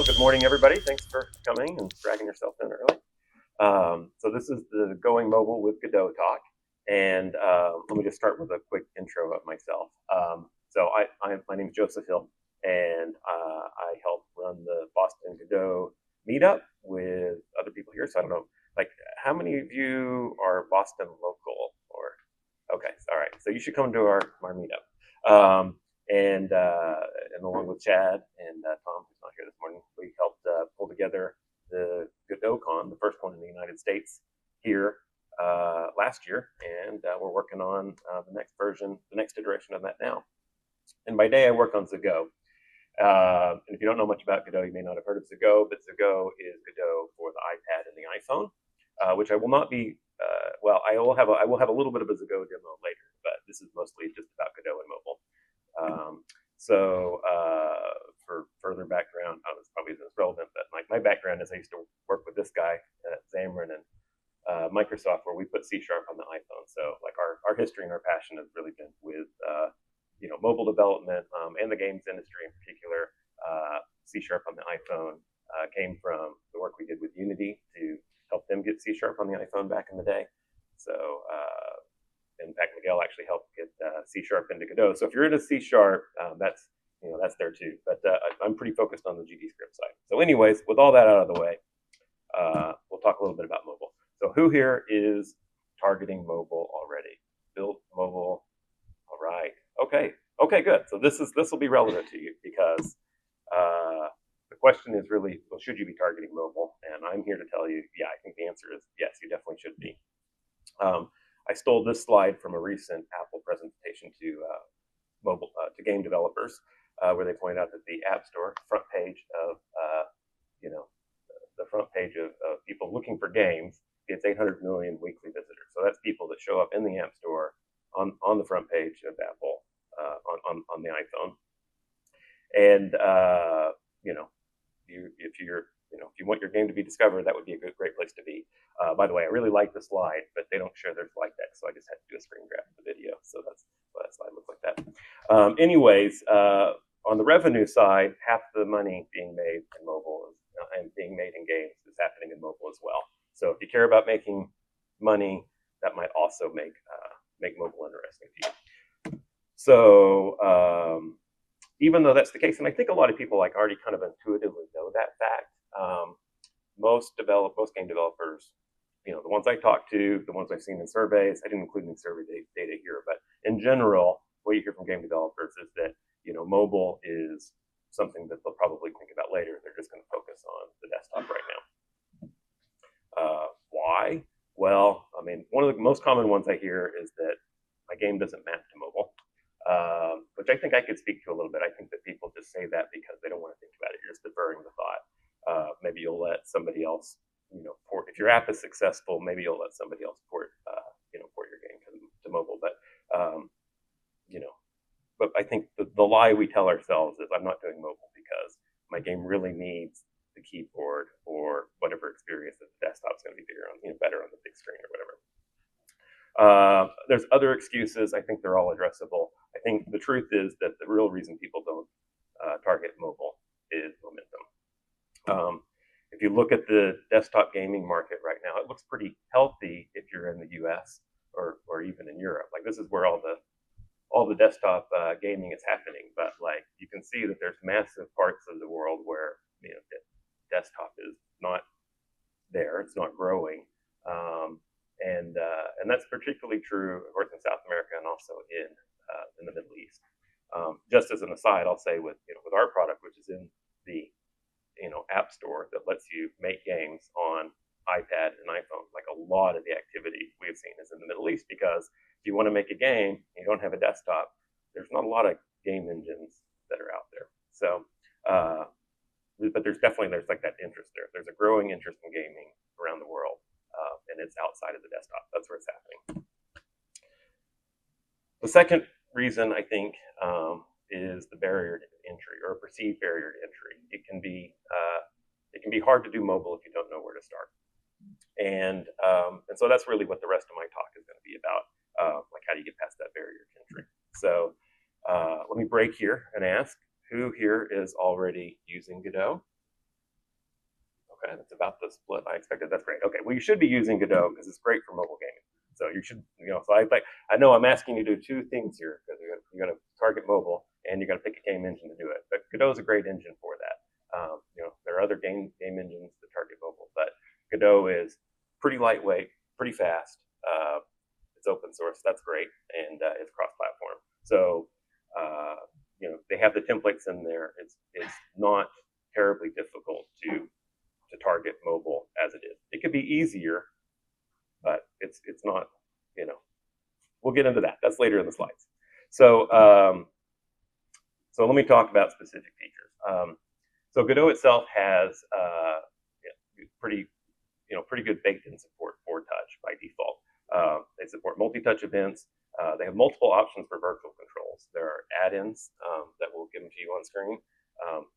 Well, good morning, everybody. Thanks for coming and dragging yourself in early. So this is the Going Mobile with Godot talk, and let me just start with a quick intro of myself. My name is Joseph Hill, and I help run the Boston Godot meetup with other people here. So I don't know, like, how many of you are Boston local? Or okay, all right. So you should come to our meetup. And along with Chad and Tom, who's not here this morning, we helped pull together the GodotCon, the first one in the United States here last year, and we're working on the next version, the next iteration of that now. And by day, I work on Xogot. And if you don't know much about Godot, you may not have heard of Xogot, but Xogot is Godot for the iPad and the iPhone, which I will not be. I will have a little bit of a Xogot demo later, but this is mostly just about Godot and mobile. For further background, this probably isn't relevant, but my background is I used to work with this guy at Xamarin and Microsoft, where we put C# on the iPhone. So like our history and our passion has really been with mobile development and the games industry in particular. C# on the iPhone came from the work we did with Unity to help them get C# on the iPhone back in the day. So in fact, Miguel actually helped get C# into Godot. So if you're into C#, that's there too. But I'm pretty focused on the GDScript side. So anyways, with all that out of the way, we'll talk a little bit about mobile. So who here is targeting mobile already? Built mobile. All right. Okay, good. So this will be relevant to you because the question is really, well, should you be targeting mobile? And I'm here to tell you, yeah, I think the answer is yes, you definitely should be. I stole this slide from a recent Apple presentation to game developers, where they point out that the App Store front page of the front page of people looking for games gets 800 million weekly visitors. So that's people that show up in the App Store on the front page of Apple on the iPhone. And if you want your game to be discovered, that would be a great place to be. By the way, I really like the slide, but they don't share their slide deck, so I just had to do a screen grab of the video. So that's why that slide looks like that. Anyways, on the revenue side, half the money being made in mobile and being made in games is happening in mobile as well. So if you care about making money, that might also make mobile interesting to you. So even though that's the case, and I think a lot of people already kind of intuitively know that fact, most game developers, the ones I talk to, the ones I've seen in surveys, I didn't include any survey data here, but in general, what you hear from game developers is that mobile is something that they'll probably think about later. They're just going to focus on the desktop right now. Why? Well, I mean, one of the most common ones I hear is that my game doesn't map to mobile, which I think I could speak to a little bit. I think that people just say that because they don't want to think about it. You're just deferring the thought. Maybe you'll let somebody else, port. If your app is successful, maybe you'll let somebody else port your game to mobile. But but I think the lie we tell ourselves is I'm not doing mobile because my game really needs the keyboard or whatever experience that the desktop's going to be better on the big screen or whatever. There's other excuses. I think they're all addressable. I think the truth is that the real reason people don't target mobile is momentum. If you look at the desktop gaming market right now, it looks pretty healthy if you're in the US or even in Europe. Like, this is where all the desktop gaming is happening. But you can see that there's massive parts of the world where desktop is not there. It's not growing. And that's particularly true, of course, in South America and also in the Middle East. Just as an aside, I'll say with our product, which is in the App Store that lets you make games on iPad and iPhone, like a lot of the activity we've seen is in the Middle East, because if you want to make a game, you don't have a desktop. There's not a lot of game engines that are out there. So, but there's that interest there. There's a growing interest in gaming around the world. And it's outside of the desktop. That's where it's happening. The second reason, I think, is the barrier to entry, or a perceived barrier to entry. It can be hard to do mobile if you don't know where to start. And so that's really what the rest of my talk is going to be about, how do you get past that barrier to entry. So let me break here and ask, who here is already using Godot? Okay, that's about the split I expected. That's great. Okay, well, you should be using Godot because it's great for mobile gaming. So you should, so I know I'm asking you to do two things here because you're going to target mobile and you got to pick a game engine to do it. But Godot is a great engine for that. There are other game engines that target mobile, but Godot is pretty lightweight, pretty fast. It's open source. That's great, and it's cross-platform. So they have the templates in there. It's not terribly difficult to target mobile as it is. It could be easier, but it's not. We'll get into that. That's later in the slides. So so let me talk about specific features. So Godot itself has pretty good baked-in support for touch by default. They support multi-touch events. They have multiple options for virtual controls. There are add-ins that will give them to you on screen.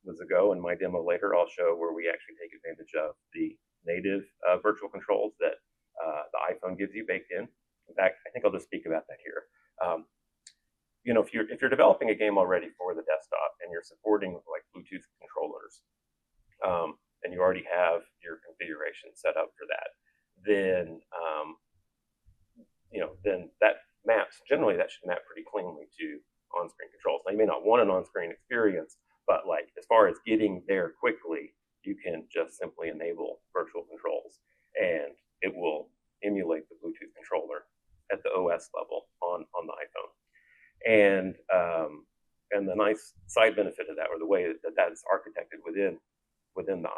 With Xogot, in my demo later, I'll show where we actually take advantage of the native virtual controls that the iPhone gives you baked in. In fact, I think I'll just speak about that here. If you're developing a game already for the desktop and you're supporting like Bluetooth controllers, and you already have your configuration set up for that, then then that should map pretty cleanly to on-screen controls. Now you may not want an on-screen experience, but like as far as getting there quickly, you can just simply enable virtual controls, and it will emulate the Bluetooth controller at the OS level on the iPhone. And the nice side benefit of that, or the way that that's architected within the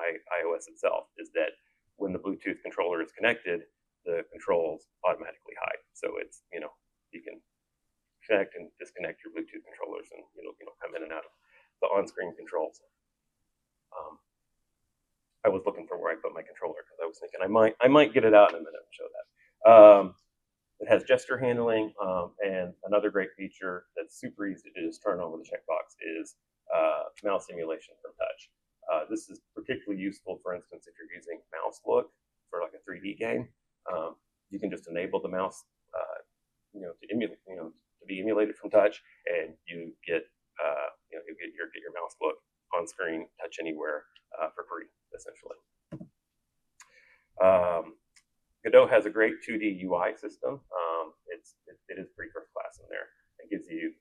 iOS itself, is that when the Bluetooth controller is connected, the controls automatically hide. So it's you can connect and disconnect your Bluetooth controllers, and come in and out of the on-screen controls. I was looking for where I put my controller because I was thinking I might get it out in a minute and show that. It has gesture handling, and another great feature that's super easy to just turn on with a checkbox is mouse emulation from touch. This is particularly useful, for instance, if you're using mouse look for like a 3D game. You can just enable the mouse, to be emulated from touch, and you get your mouse look on screen, touch anywhere for free, essentially. Godot has a great 2D UI system. It is pretty first class in there. It gives you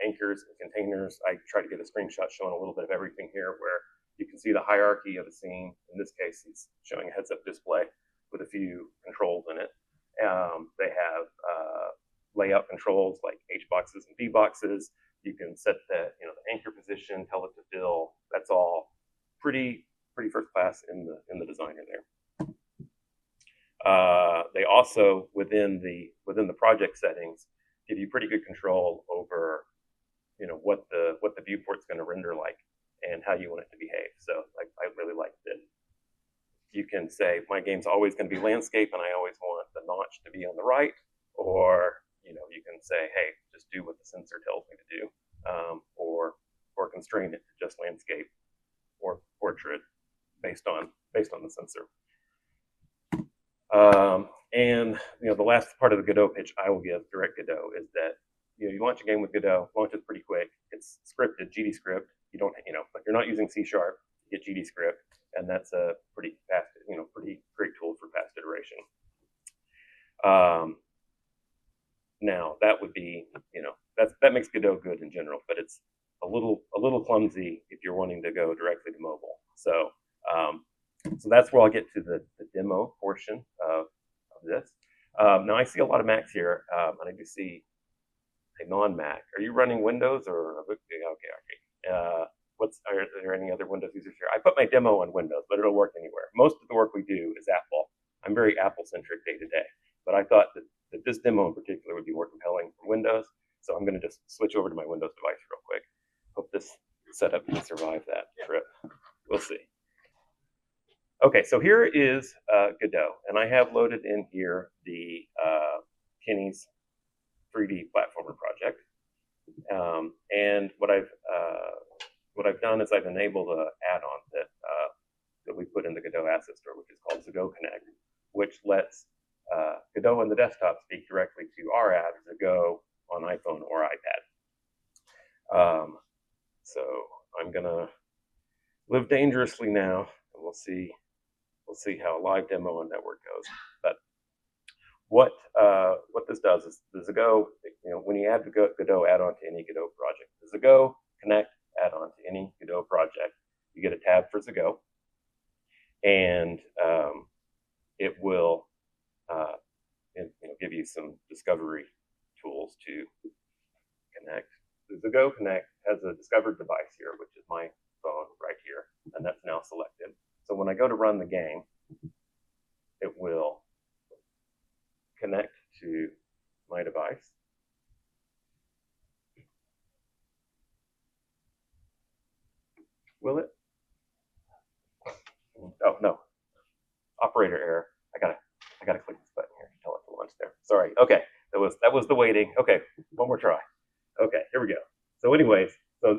anchors and containers. I try to get a screenshot showing a little bit of everything here, where you can see the hierarchy of the scene. In this case, it's showing a heads-up display with a few controls in it. They have layout controls like H boxes and V boxes. You can set the anchor position, tell it to fill. That's all pretty first class in the design in there. They also within the project settings give you pretty good control over what the viewport's going to render like and how you want it to behave. So I really like that you can say my game's always going to be landscape and I always want the notch to be on the right, or you can say, hey, just do what the sensor tells me to do, or constrain it to just landscape or portrait based on the sensor. And the last part of the Godot pitch I will give, direct Godot, is that you launch a game with Godot, launches pretty quick. It's scripted, GD script. You don't, like you're not using C#, you get GD script, and that's a pretty fast, pretty great tool for fast iteration. Now that would be, that makes Godot good in general, but it's a little clumsy if you're wanting to go directly to mobile. So that's where I'll get to the demo portion of this. Now I see a lot of Macs here, and I do see a non-Mac. Are you running Windows or? Okay. Are there any other Windows users here? I put my demo on Windows, but it'll work anywhere. Most of the work we do is Apple. I'm very Apple-centric day to day, but I thought that this demo in particular would be more compelling for Windows, so I'm going to just switch over to my Windows device real quick. Hope this setup can survive that trip. We'll see. Okay, so here is Godot, and I have loaded in here the Kenny's 3D platformer project. And what I've done is I've enabled an add-on that we put in the Godot Asset Store, which is called Xogot Connect, which lets Godot on the desktop speak directly to our app, Xogot, on iPhone or iPad. So I'm gonna live dangerously now, and we'll see we'll see how a live demo on network goes. But what this does is the Xogot, when you add the Godot add-on to any Godot project, the Xogot Connect add-on to any Godot project, you get a tab for Xogot, and it will give you some discovery tools to connect. The Xogot Connect has a discovered device here, which is my phone right here, and that's now selected. So when I go to run the game, it will connect to my device. Will it? Oh no, operator error. I gotta click this button here to tell it to launch there. Sorry. Okay, that was the waiting. Okay, one more try. Okay, here we go. So anyways, so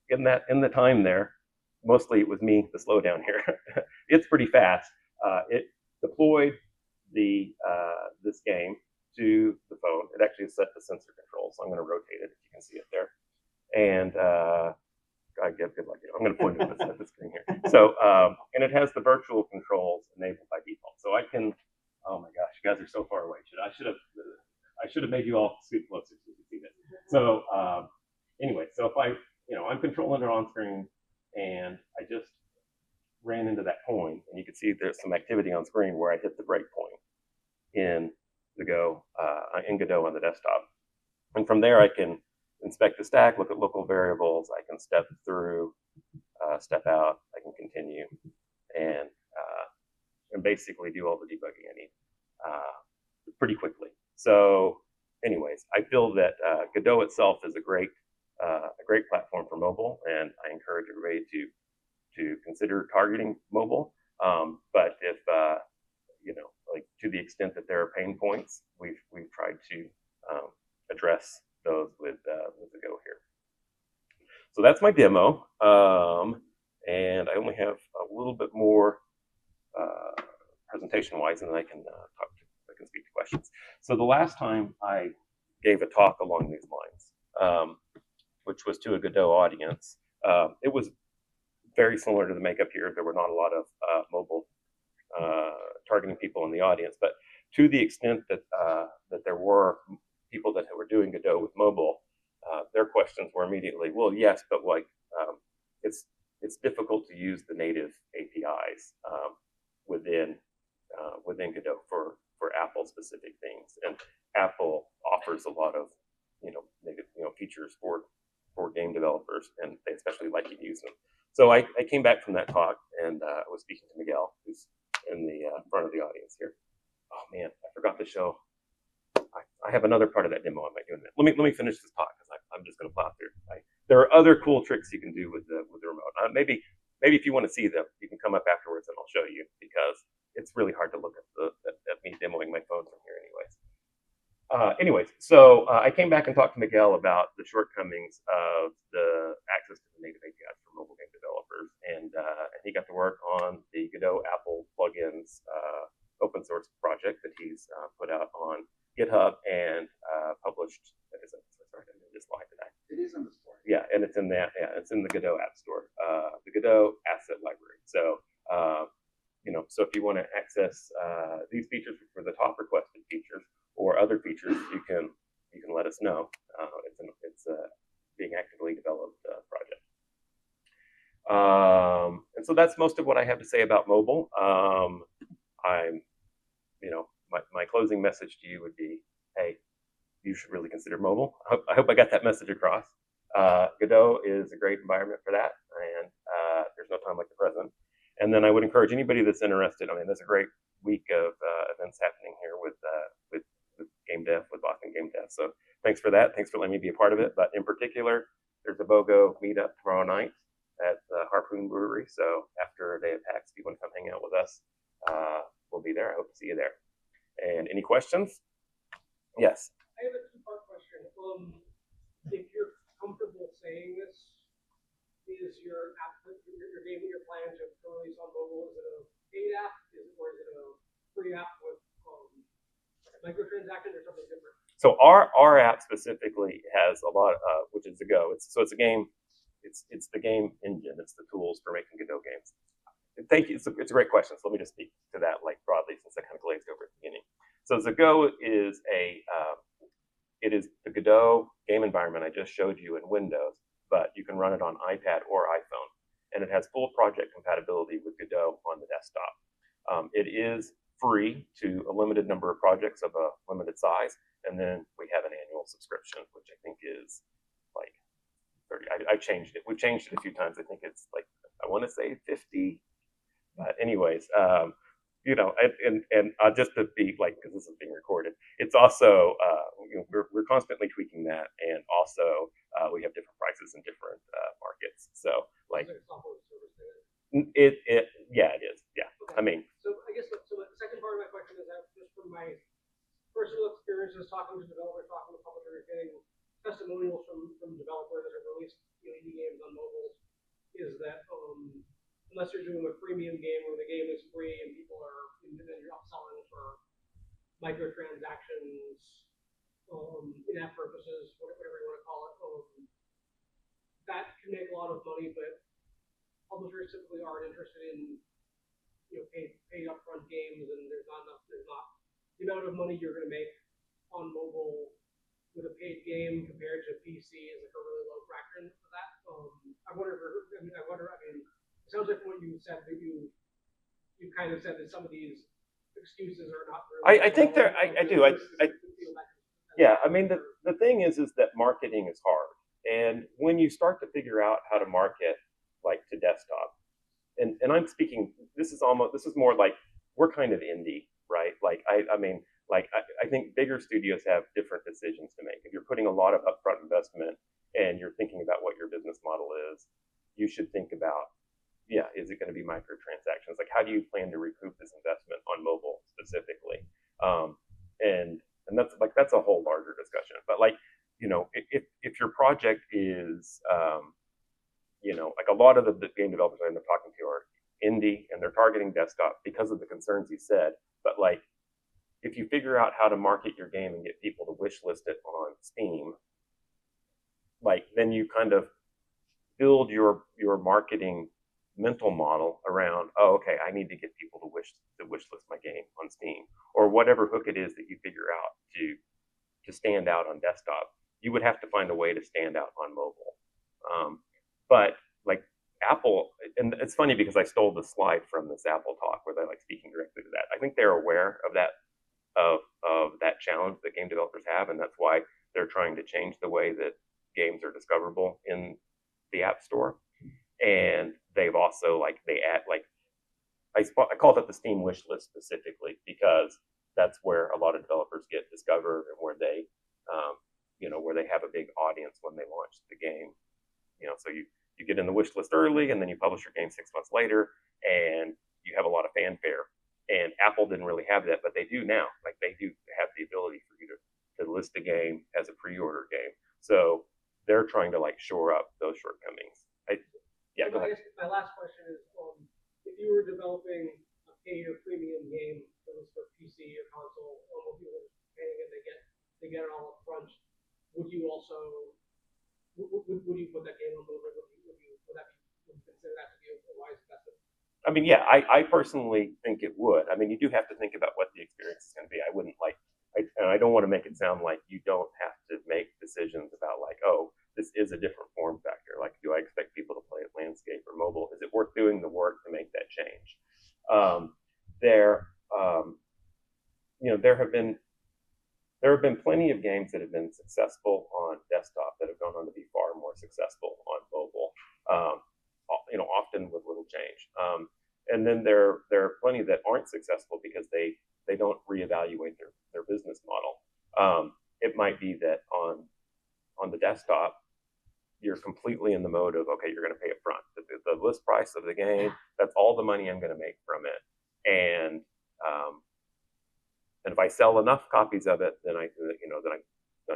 in the time there, mostly it was me, the slowdown here. It's pretty fast. It deployed this game to the phone. It actually is set to sensor control, so I'm going to rotate it if you can see it there. And I get good luck. I'm going to point at the screen here. So and it has the virtual controls enabled by default. So I can. Oh my gosh, you guys are so far away. I should have made you all scoot closer so you can see this. So anyway, so if I'm controlling it on screen, and I just ran into that point, and you can see there's some activity on screen where I hit the breakpoint in Godot on the desktop, and from there I can inspect the stack, look at local variables, I can step through, step out, I can continue, and basically do all the debugging I need pretty quickly. So anyways, I feel that Godot itself is a great platform for mobile, and I encourage everybody to consider targeting mobile. But if like to the extent that there are pain points, we've tried to address those with the Go here. So that's my demo, and I only have a little bit more presentation-wise, and then I can speak to questions. So the last time I gave a talk along these lines, which was to a Godot audience, it was very similar to the makeup here. There were not a lot of mobile targeting people in the audience, but to the extent that there were people that were doing Godot with mobile, their questions were immediately, well, yes, but like it's difficult to use the native APIs within Godot for Apple specific things, and Apple offers a lot of native features for game developers, and they especially like you to use them. So I came back from that talk, and I was speaking to Miguel, who's in the front of the audience here. Oh man, I forgot to show. I have another part of that demo I might do in a minute. Let me finish this talk, because I'm just going to plow through. There are other cool tricks you can do with the remote. Maybe if you want to see them, you can come up afterwards and I'll show you, because it's really hard to look at me demoing my phone from here anyways. So I came back and talked to Miguel about the shortcomings of the access to the native APIs for mobile game developers, and he got to work on the Godot Apple Plugins open source project that he's put out on GitHub and published. Sorry, I just lied today. It is in the store. Yeah, and it's in it's in the Godot App Store, the Godot Asset Library. So so if you want to access these features for the top requested features or other features, you can let us know. It's being actively developed project. And so that's most of what I have to say about mobile. My closing message to you would be, hey, you should really consider mobile. I hope I got that message across. Godot is a great environment for that, and there's no time like the present. And then I would encourage anybody that's interested. There's a great week of events happening here with game dev, with Boston Game Dev. So thanks for that. Thanks for letting me be a part of it. But in particular, there's a BOGO meetup tomorrow night at the Harpoon Brewery. So after a day of PAX, if you want to come hang out with us, we'll be there. I hope to see you there. And any questions? Yes. I have a two-part question. If you're comfortable saying this, is your game that you're planning to release on mobile, is it a paid app, or is it a free app with microtransactions or something different? So our app specifically has a lot, which is Go. It's a game. It's the game engine. It's the tools for making Godot games. Thank you. It's a great question. So let me just speak to that like broadly, since I kind of glazed over at the beginning. So Xogot is it is the Godot game environment I just showed you in Windows, but you can run it on iPad or iPhone, and it has full project compatibility with Godot on the desktop. It is free to a limited number of projects of a limited size, and then we have an annual subscription, which I think is like 30. I changed it. We've changed it a few times. I think it's like, I want to say 50. But anyways, and just to be like, because this is being recorded, it's also we're constantly tweaking that, and also we have different prices in different markets. So like yeah, it is. Yeah, okay. I mean, so I guess so. The second part of my question is that just from my personal experiences talking to developers, talking to publishers, getting testimonials from developers that have released indie games on mobile, is that unless you're doing a freemium game where the game is free and people are, and then you're upselling for microtransactions, in-app purposes, whatever you want to call it, that can make a lot of money, but publishers typically aren't interested in paid upfront games, and there's not the amount of money you're going to make on mobile with a paid game compared to PC is like a really low fraction of that. I wonder. It sounds like what you said that you kind of said that some of these excuses are not really. I think there. I do. Yeah. I mean, the thing is that marketing is hard, and when you start to figure out how to market like to desktop, and I'm speaking. This is more like we're kind of indie, right? Like I mean, like I think bigger studios have different decisions to make. If you're putting a lot of upfront investment and you're thinking about what your business model is, you should think about, yeah, is it going to be microtransactions? Like, how do you plan to recoup this investment on mobile specifically? And that's a whole larger discussion. But like, if your project is, like a lot of the game developers I end up talking to are indie and they're targeting desktop because of the concerns you said. But like, if you figure out how to market your game and get people to wish list it on Steam, like then you kind of build your marketing mental model around, oh, okay, I need to get people to wish list my game on Steam, or whatever hook it is that you figure out to stand out on desktop. You would have to find a way to stand out on mobile. But like Apple, and it's funny because I stole the slide from this Apple talk where they're like speaking directly to that. I think they're aware of that that challenge that game developers have, and that's why they're trying to change the way that games are discoverable in the App Store. And they've also they add I call it the Steam wish list specifically because that's where a lot of developers get discovered and where they where they have a big audience when they launch the game. So you get in the wish list early, and then you publish your game 6 months later, and you have a lot of fanfare. And Apple didn't really have that, but they do now. Like they do have the ability for you to list a game as a pre-order game. So they're trying to shore up those shortcomings. Yeah, go ahead. I guess my last question is, if you were developing a paid or premium game that was for PC or console, or people are paying it, they get it all up front, would you also would you put that game on mobile? Would you consider that to be a wise investment? I mean, yeah, I personally think it would. I mean, you do have to think about what the experience is going to be. I wouldn't and I don't want to make it sound like you don't have to make decisions about oh, this is a different form factor. Like, do I expect people to play it landscape or mobile? Is it worth doing the work to make that change? There have been plenty of games that have been successful on desktop that have gone on to be far more successful on mobile. Often with little change. And then there are plenty that aren't successful because they don't reevaluate their business model. It might be that on the desktop, you're completely in the mode of, okay, you're going to pay up front. The list price of the game, that's all the money I'm going to make from it. And if I sell enough copies of it, then I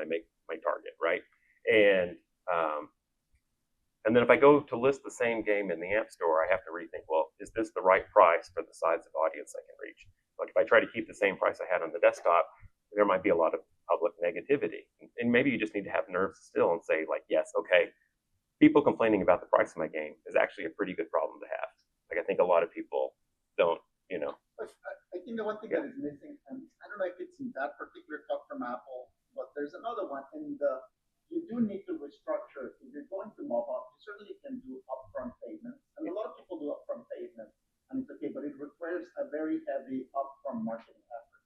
make my target, right? And then if I go to list the same game in the App Store, I have to rethink, well, is this the right price for the size of audience I can reach? Like if I try to keep the same price I had on the desktop, there might be a lot of public negativity. And maybe you just need to have nerves still and say yes, okay, people complaining about the price of my game is actually a pretty good problem to have. Like I think a lot of people don't, you know. But I think the one thing that is missing, and I don't know if it's in that particular talk from Apple, but there's another one, and you do need to restructure. If you're going to mobile, you certainly can do upfront payments, and a lot of people do upfront payments, and it's okay, but it requires a very heavy upfront marketing effort,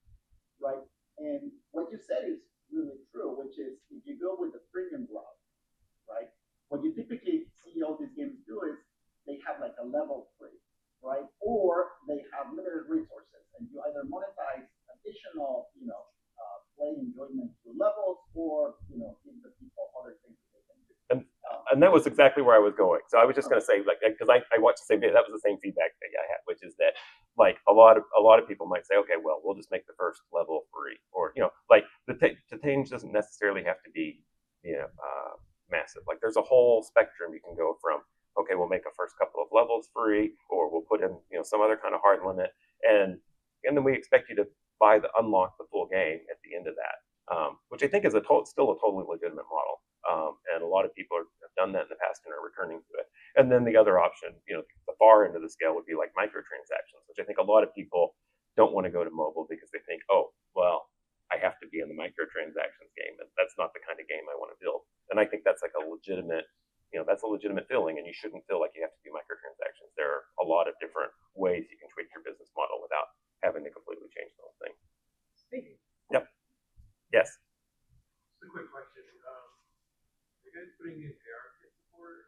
right? And what you said is really true, which is if you go with the premium route, right? What you typically see all these games do is they have like a level free, right? Or they have limited resources, and you either monetize additional, play enjoyment through levels, or give the people other things that they can do. And that was exactly where I was going. So I was just going to say, like, because I watched the same video. That was the same feedback that I had, which is that like a lot of people might say, okay, well, we'll just make the first level free, or like the change doesn't necessarily have to be massive. Like there's a whole spectrum you can go from. Okay, we'll make a first couple of levels free, or we'll put in some other kind of hard limit, and then we expect you to unlock the full game at the end of that, which I think is still a totally legitimate model, and a lot of people have done that in the past and are returning to it. And then the other option, the far end of the scale would be like microtransactions, which I think a lot of people don't want to go to mobile because they think, oh, well, I have to be in the microtransactions game, and that's not the kind of game I want to build. And I think that's like a legitimate feeling, and you shouldn't feel like you have to do microtransactions. There are a lot of different ways you can tweak your business model without having to completely change the whole thing. Thank you. Yep. Yes. Just a quick question. Are you guys putting in ARKit support?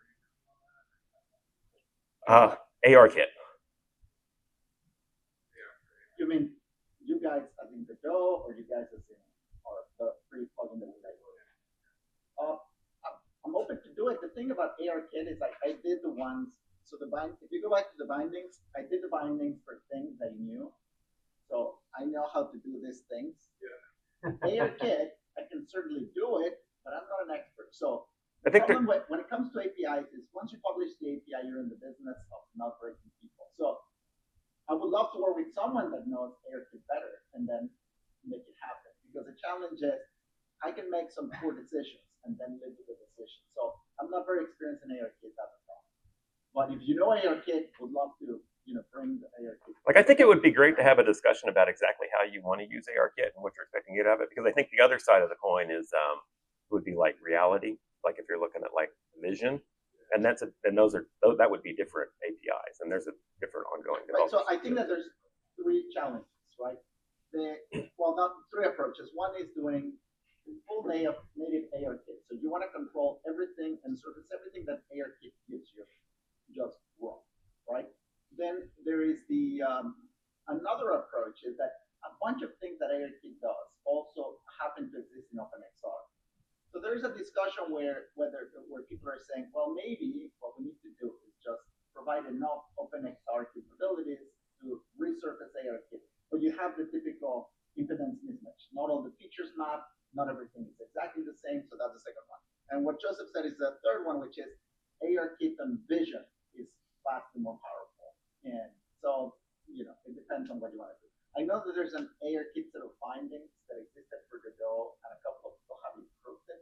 ARKit. You mean you guys as in Godot, or you guys as in the free plugin that we made? I'm open to do it. The thing about ARKit is I did the ones. So if you go back to the bindings, I did the bindings for things I knew. So I know how to do these things. Yeah. ARKit, I can certainly do it, but I'm not an expert. So the problem when it comes to APIs is once you publish the API, you're in the business of not breaking people. So I would love to work with someone that knows ARKit better and then make it happen. Because the challenge is I can make some poor decisions and then live with the decision. So I'm not very experienced in ARKit, that's a problem. But if you know ARKit, would love to bring the ARKit. Like I think it would be great to have a discussion about exactly how you want to use ARKit and what you're expecting it of it, because I think the other side of the coin is would be like reality. Like if you're looking at like vision, and that would be different APIs, and there's a different ongoing development. Right, so I think that there's three challenges, right? Not three approaches. One is doing full native ARKit. So you want to control everything and surface everything that ARKit gives you, just raw, right? Then there is the another approach is that a bunch of things that ARKit does also happen to exist in OpenXR. So there is a discussion where people are saying, well, maybe what we need to do is just provide enough OpenXR capabilities to resurface ARKit. But you have the typical impedance mismatch. Not all the features map, not everything is exactly the same, so that's the second one. And what Joseph said is the third one, which is ARKit and vision is vastly more powerful. And so, it depends on what you want to do. I know that there's an ARKit set of bindings that existed for Godot, and a couple of people have improved it.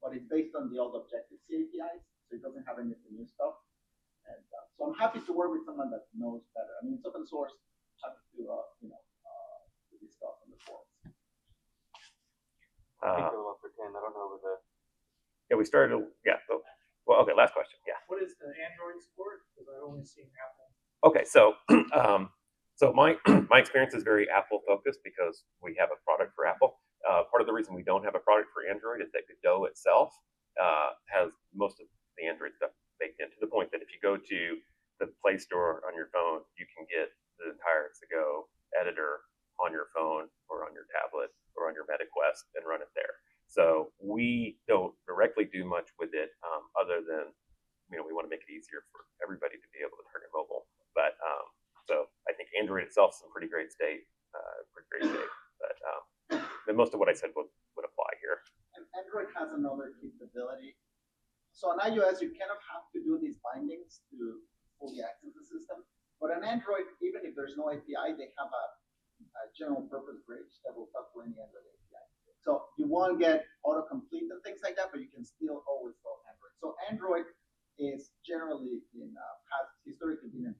But it's based on the old Objective-C APIs, so it doesn't have any of the new stuff. And so I'm happy to work with someone that knows better. I mean, it's open source, happy to discuss on the forums. I think we'll pretend. I don't know whether. Yeah, we started. Yeah. Well, okay. Last question. Yeah. What is the Android support? Because I've only seen Apple. Okay, so my experience is very Apple focused because we have a product for Apple. Part of the reason we don't have a product for Android is that Godot itself has most of the Android stuff baked in, to the point that if you go to the Play Store on your phone, you can get the entire Xogot editor on your phone or on your tablet or on your MetaQuest and run it there. So we don't directly do much with it other than we want to make it easier for everybody to be able to turn it mobile. But so I think Android itself is in pretty great state, But most of what I said would apply here. And Android has another capability. So on iOS, you kind of have to do these bindings to fully access the system. But on Android, even if there's no API, they have a general purpose bridge that will talk to any Android API. So you won't get autocomplete and things like that, but you can still always call Android. So Android is generally has historically been in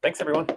Thanks, everyone.